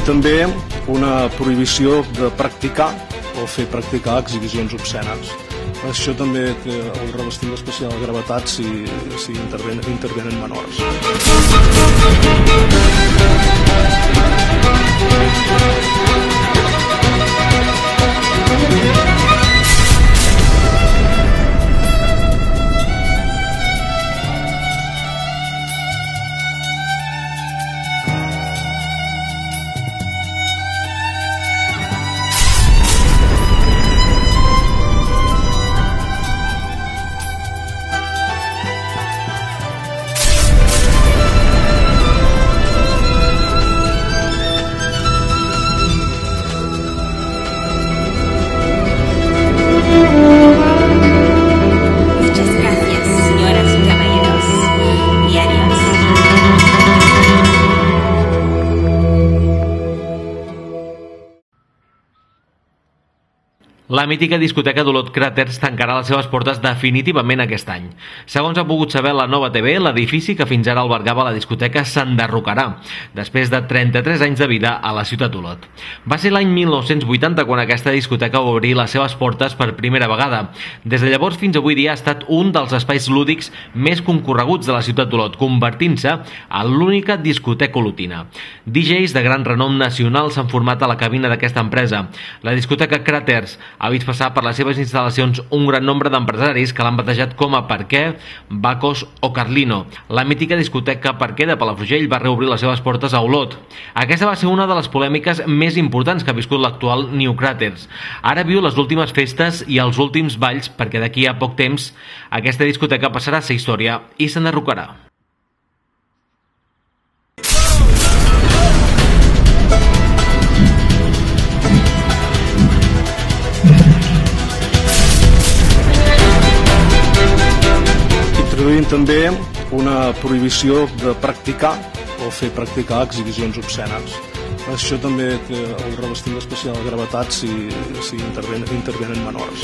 també una prohibició de practicar o fer practicar exhibicions obscenes. Això també té el revestint d'especial gravetat si intervenen menors. La mítica discoteca d'Olot Cràters tancarà les seves portes definitivament aquest any. Segons ha pogut saber la Nova TV, l'edifici que fins ara albergava la discoteca s'enderrocarà, després de 33 anys de vida a la ciutat d'Olot. Va ser l'any 1980 quan aquesta discoteca va obrir les seves portes per primera vegada. Des de llavors fins avui dia ha estat un dels espais lúdics més concorreguts de la ciutat d'Olot, convertint-se en l'única discoteca olotina. DJs de gran renom nacional s'han format a la cabina d'aquesta empresa. La discoteca Cràters ha vist passar per les seves instal·lacions un gran nombre d'empresaris que l'han batejat com a Parquet, Bacos o Carlino. La mítica discoteca Parquet de Palafrugell va reobrir les seves portes a Olot. Aquesta va ser una de les polèmiques més importants que ha viscut l'actual New Cràters. Ara viu les últimes festes i els últims balls perquè d'aquí a poc temps aquesta discoteca passarà a ser història i s'enderrocarà. Introduint també una prohibició de practicar o fer practicar exhibicions obscenes. Això també té el revestint d'especial gravetat si intervenen menors.